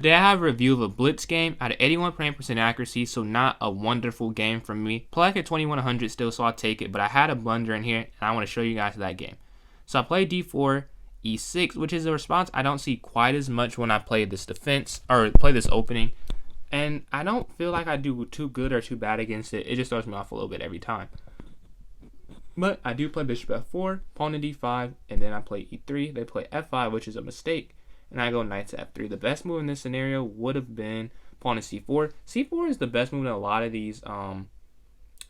Today I have a review of a blitz game at 81% accuracy, so not a wonderful game from me. Play like a 2100 still, so I'll take it, but I had a blunder in here, and I want to show you guys that game. So I played d4, e6, which is a response I don't see quite as much when I play this defense, or play this opening, and I don't feel like I do too good or too bad against it. It just throws me off a little bit every time. But I do play bishop f4, pawn to d5, and then I play e3. They play f5, which is a mistake, and I go knight to f3. The best move in this scenario would have been pawn to c4. c4 is the best move in a lot of these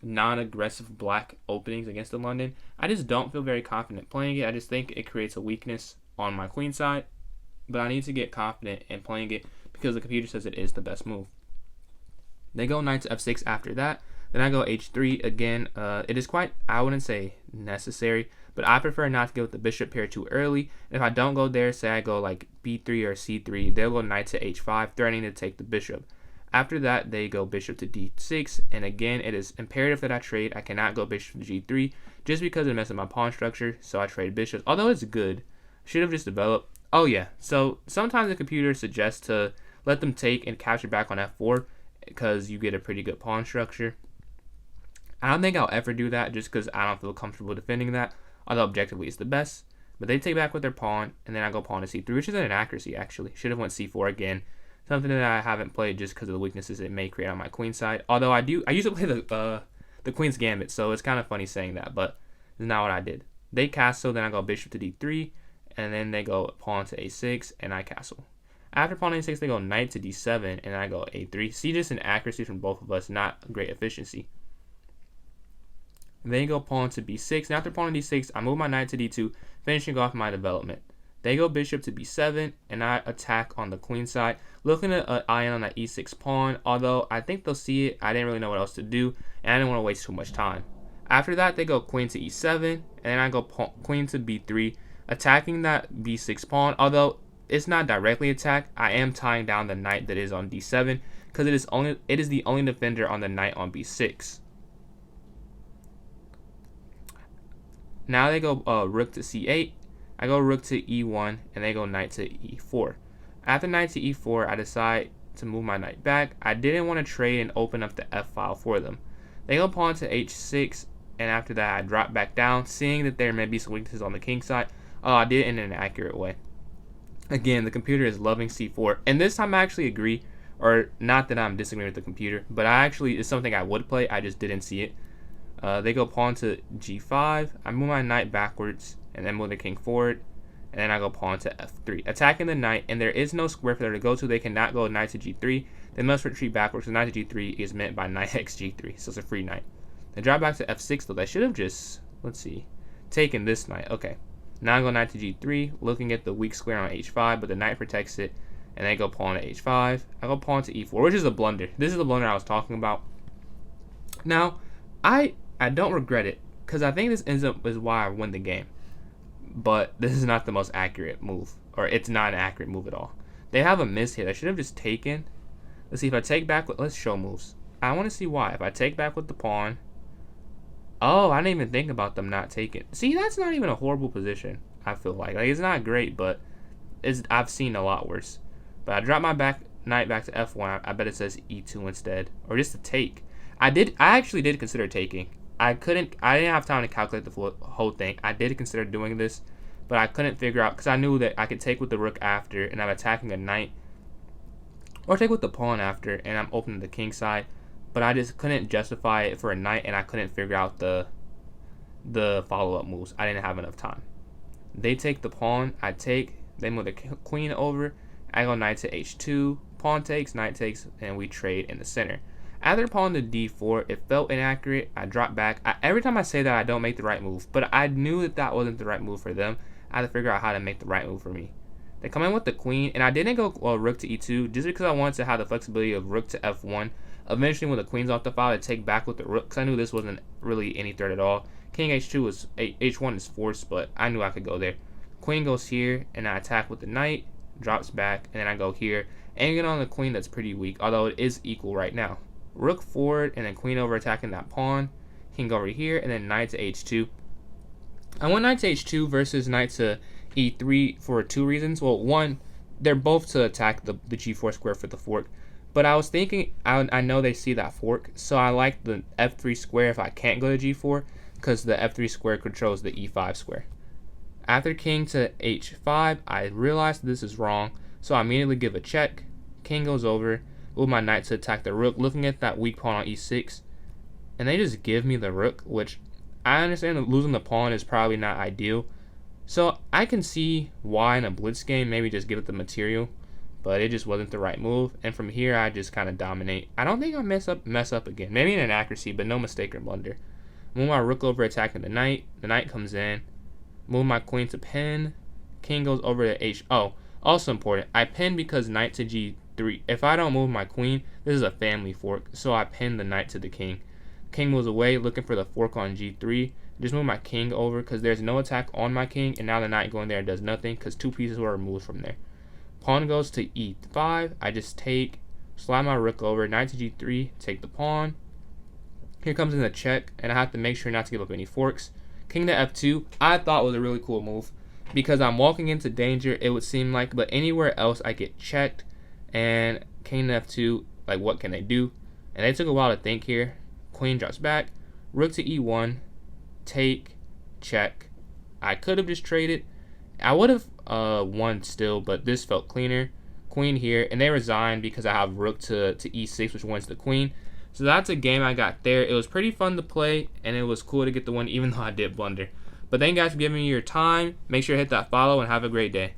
non-aggressive black openings against the London. I just don't feel very confident playing it. I just think it creates a weakness on my queen side, but I need to get confident in playing it because the computer says it is the best move. They go knight to f6 after that. Then I go h3 again. It is quite, I wouldn't say necessary, but I prefer not to go with the bishop pair too early. And if I don't go there, say I go like b3 or c3, they'll go knight to h5, threatening to take the bishop. After that, they go bishop to d6, and again, it is imperative that I trade. I cannot go bishop to g3 just because it messes up my pawn structure, so I trade bishops. Although it's good, should have just developed. Oh yeah, so sometimes the computer suggests to let them take and capture back on f4 because you get a pretty good pawn structure. I don't think I'll ever do that just because I don't feel comfortable defending that, although objectively it's the best. But they take back with their pawn, and then I go pawn to c3, which is an inaccuracy actually. Should have went c4 again. Something that I haven't played just because of the weaknesses it may create on my queen side. Although I used to play the queen's gambit, so it's kind of funny saying that, but it's not what I did. They castle, then I go bishop to d3, and then they go pawn to a6, and I castle. After pawn to a6, they go knight to d7, and I go a3. See, just an accuracy from both of us, not great efficiency. They go pawn to b6, and after pawn to d6, I move my knight to d2, finishing off my development. They go bishop to b7, and I attack on the queen side, looking at an iron on that e6 pawn, although I think they'll see it. I didn't really know what else to do, and I didn't want to waste too much time. After that, they go queen to e7, and then I go queen to b3, attacking that b6 pawn, although it's not directly attacked. I am tying down the knight that is on d7, because it is the only defender on the knight on b6. Now they go rook to c8, I go rook to e1, and they go knight to e4. After knight to e4, I decide to move my knight back. I didn't want to trade and open up the f-file for them. They go pawn to h6, and after that I drop back down, seeing that there may be some weaknesses on the king side. Oh, I did it in an accurate way. Again, the computer is loving c4, and this time I actually agree, or not that I'm disagreeing with the computer, but it's something I would play, I just didn't see it. They go pawn to g5, I move my knight backwards, and then move the king forward, and then I go pawn to f3, attacking the knight, and there is no square for them to go to. They cannot go knight to g3, they must retreat backwards, so knight to g3 is meant by knight x g3, so it's a free knight. They drop back to f6, though they should have just, taken this knight. Okay, now I go knight to g3, looking at the weak square on h5, but the knight protects it, and they go pawn to h5, I go pawn to e4, which is a blunder. This is the blunder I was talking about. Now, I don't regret it, because I think this ends up is why I win the game. But this is not the most accurate move, or it's not an accurate move at all. They have a miss hit. I should have just taken. Let's see if I take back with, let's show moves. I want to see why. If I take back with the pawn. Oh, I didn't even think about them not taking. See, that's not even a horrible position, I feel like. It's not great, but I've seen a lot worse. But I drop my knight back to f1. I bet it says e2 instead, or just a take. I actually did consider taking. I didn't have time to calculate the whole thing. I did consider doing this, but I couldn't figure out, because I knew that I could take with the rook after, and I'm attacking a knight, or take with the pawn after, and I'm opening the king side, but I just couldn't justify it for a knight, and I couldn't figure out the follow-up moves. I didn't have enough time. They take the pawn, I take, they move the queen over, I go knight to h2, pawn takes, knight takes, and we trade in the center. After pawn to d4, it felt inaccurate. I dropped back. Every time I say that, I don't make the right move, but I knew that wasn't the right move for them. I had to figure out how to make the right move for me. They come in with the queen, and I didn't go rook to e2 just because I wanted to have the flexibility of rook to f1. Eventually, when the queen's off the file, to take back with the rook, because I knew this wasn't really any threat at all. King h1 is forced, but I knew I could go there. Queen goes here, and I attack with the knight, drops back, and then I go here, and get on the queen that's pretty weak, although it is equal right now. Rook forward, and then queen over attacking that pawn. King over here, and then knight to h2. I went knight to h2 versus knight to e3 for two reasons. Well, one, they're both to attack the g4 square for the fork. But I was thinking, I know they see that fork, so I like the f3 square if I can't go to g4, because the f3 square controls the e5 square. After king to h5, I realized this is wrong, so I immediately give a check. King goes over, move my knight to attack the rook, looking at that weak pawn on e6, and they just give me the rook, which I understand that losing the pawn is probably not ideal, so I can see why in a blitz game maybe just give it the material, but it just wasn't the right move, and from here I just kind of dominate. I don't think I mess up again, maybe in inaccuracy, but no mistake or blunder. Move my rook over attacking the knight comes in, move my queen to pin, king goes over to h. Oh, also important, I pin because knight to g3. If I don't move my queen, this is a family fork, so I pin the knight to the king. King moves away, looking for the fork on g3. Just move my king over because there's no attack on my king, and now the knight going there does nothing because 2 pieces were removed from there. Pawn goes to e5. I just take, slide my rook over, knight to g3, take the pawn. Here comes in the check, and I have to make sure not to give up any forks. King to f2, I thought was a really cool move because I'm walking into danger, it would seem like, but anywhere else I get checked. And king to f2, like what can they do? And they took a while to think here. Queen drops back, rook to e1, take, check. I could have just traded. I would have won still, but this felt cleaner. Queen here, and they resign because I have rook to e6, which wins the queen. So that's a game I got there. It was pretty fun to play, and it was cool to get the win, even though I did blunder. But thank you guys for giving me your time. Make sure to hit that follow, and have a great day.